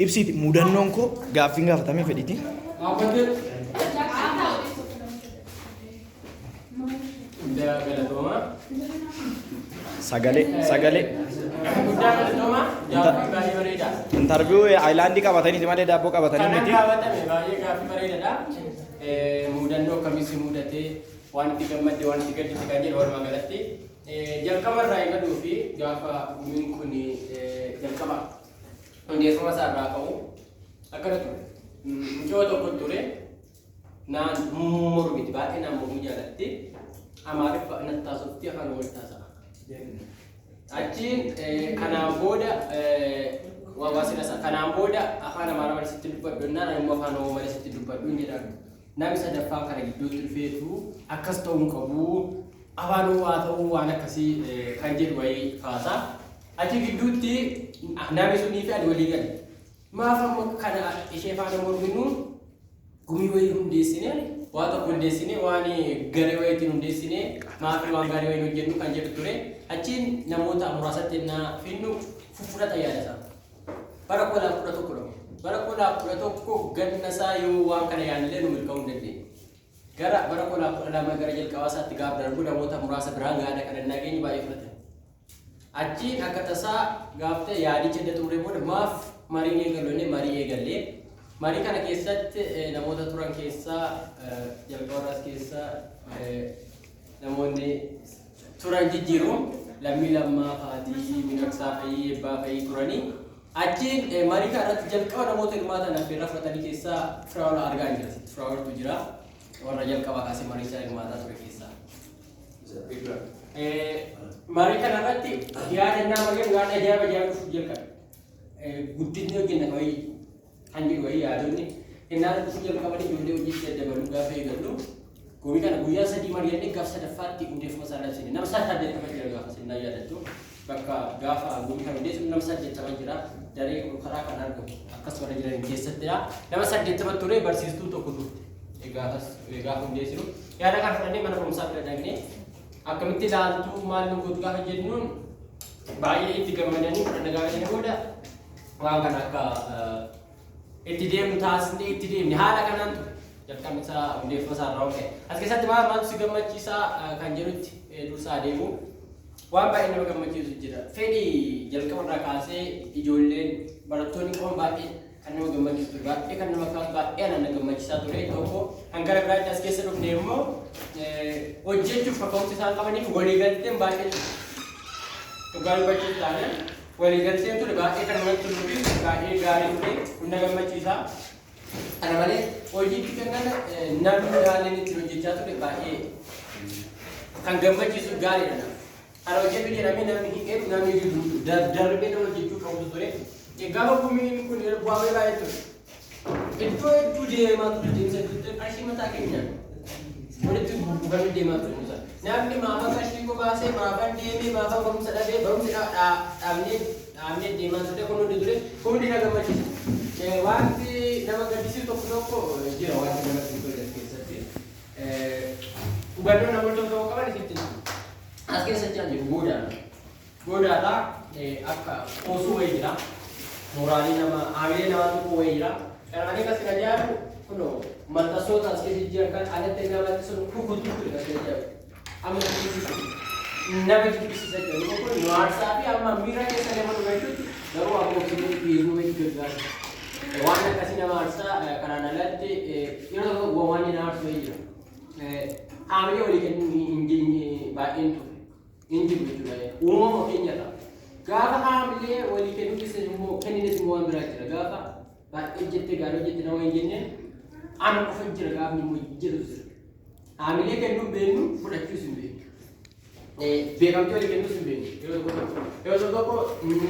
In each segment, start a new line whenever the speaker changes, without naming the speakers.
ibsiiti mudannoon koo gaaffiin gaafatamee fedhiti. Sagalee. Interview Ayilaandii qabatanii malee daabboo qabatanii miti.
Baay'ee gaaffii bareedaadha. Mudannoo akkamitti mudatee waan itti gammadde waan itti gaddite kan jedhu walumaa galatti jalqaba irraa eegaluu fi gaafa gumiin kun jalqaba hundeeffama isaa irraa ka'u akkana ture. Mucoo tokko ture naan mormiti baay'ee naan mormuu jaalatti Amaariffa natti taasifti afaan wal taasa'a. Achiin kanaan booda kanaan booda afaan Amaaraa malisitti dubbadhu naan immoo afaan Oromoo malisitti dubbadhu hin jedhamu. Namni sadaffaa kana gidduutti dhufeetu akkas ta'uu qabu afaan waa ta'uu waan akkasii kan jedhu wayii kaasaa. Achi gidduutti namni sunii fi ani walii galle. Maaf amma kana ishee faana morminu gumii wayii hundeessine waa tokko hundeessine waan garee wayiitiin hundeessine maaf waan gaarii wayii hojjennu kan jedhu ture. Achiin namoota muraasatti naa finnu fudhata yaadasaa. Bara 2011 bara 2011 ganna isaa yoo waan kana yaadillee nu milkaa'uu hin dandeenye. Gara bara 2012 gara jalqabaa isaatti gaafa darbu namoota muraasa biraan gaada kan nageenyi baay'ee fudhatan. Achiin akka tasaa gaaftee yaadicha edda ture booda maaf marii eegalloonni marii eegallee marii kana keessatti namoota turan keessaa jalqabaas keessaa namoonni turan jijjiiruun lammii lammaa faatii miidhagsaa fayii eebbaa fayii turanii achiin marii kana irratti jalqaba namoota hirmaatan affeerraa fudhatanii keessaa Firaa'ol argaa hin jira. Firaa'oltu jira warra jalqabaa kaasee marii isaa hirmaataa ture keessaa. Marii kana irratti yaadannaa marii waan ajaa'iba dhufu jalqabe. Guddinni hojjenna wayii kan jedhu wayii yaadonni innaan dhufu jalqabanii ijoollee hojii daddabaluu gaafa eegallu gumii kana guyyaa 3 mari'annee gaafa sadaffaatti hundeeffama isaa labsine nama 8 jira gaafa sinnaa yaadattu bakka gaafa gumii kana hundeessu nama 8 jira daree karaa kan argamu akkas warra jiran keessattidha nama 8 ture barsiistuu tokko turte gaafa hundeessinu yaada kan fudhannee mana barumsaa bira dhaqnee akkamitti ilaaltu maal nu godhu gaafa jennuun baay'ee itti gammadanii fudhanna gaafa booda waan kana akka itti deemnu taasisnee itti deemne haala kanaan ture jalqabni isaa hundeeffama isaa irraa ka'e. As keessatti maaltu si gammachiisaa kan jedhutti dursaa deemu waan baay'ee nama gammachiisu jira. Fedhii jalqaba irraa kaasee ijoolleen barattoonni qoon baay'ee kan nama gammachiisu ture baay'ee kan nama kaasu baay'ee nama gammachiisaa ture tokko hanga biraatti as keessa dhufne immoo hojjechuuf kaka'umsi isaan qabaniif waliigalteen baay'ee ture. Dhugaa dubbachuuf taane waliigalteen ture baay'ee kan namatti toluu fi baay'ee gaarii ture hunda gammachiisaa. Kana malee hojii kennan namni ilaaleen itti hojjechaa ture baay'ee kan gammachiisu gaariidha. Kana hojjetu jedhamee namni hiiqee namni darbee nama hojjechuu qabu ture. Gaafa gumiin kun bu'aa baay'ee ture. Iddoo hedduu deemaa ture deemsa hedduu qarshii mataa keenyaan walitti buufamee deemaa ture. Namni maafa qarshii ko baasee maafa deemee maafa barumsa dhabee barumsa dhaabnee deemaa ture kun hundi ture kun hundi na gammachiisa. Wanti nama gaddisiisu tokko jira wanti nama gaddisiisu keessatti hubannoo namoota tokko qaban isitti as keessatti an jiru goodaadha akka osoo wayii jira moraalii nama haamilee namaa tokko wayii jira kanaan akkas kan ajaa'ibu kunoo maxxansoota as keessatti jiran kan alatti namatti sun kukutu ture as ajaa'ibu amma nama jibbisiisa jedhamu kun nuwaarsaa fi amma miira keessa nama dhugachuutti garuu amma oksijiinii dhiiruu wayii gargaara. Waan akkasii nama aarsaa kanaan alatti yeroo tokko waan nama aarsuu jira. Haamilee walii kennuu baay'een ture. Hin jiru jechuudha. Uumama keenyadha. Gaafa haamilee walii kennuu keessa immoo kenninis immoo waan biraa jira. Gaafa baay'ee jettee gaarii hojjette nama hin jenne ana qofa jira gaafni immoo jedhu jira. Haamilee kennuu beeknu fudhachuus hin beeknu. Beekamtii walii kennuus hin beeknu. Yeroo tokko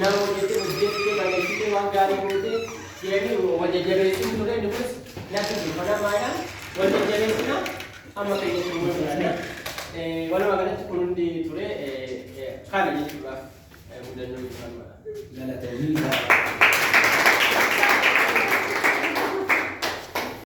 nama hojjettee hojjettee bareechitee waan gaarii gootee Jadi wajah jabatan itu kan terus nanti pada mana wajah jabatan sama kayak semua berada. Walau agaknya itu pun di tule kali juga mudah-mudahan.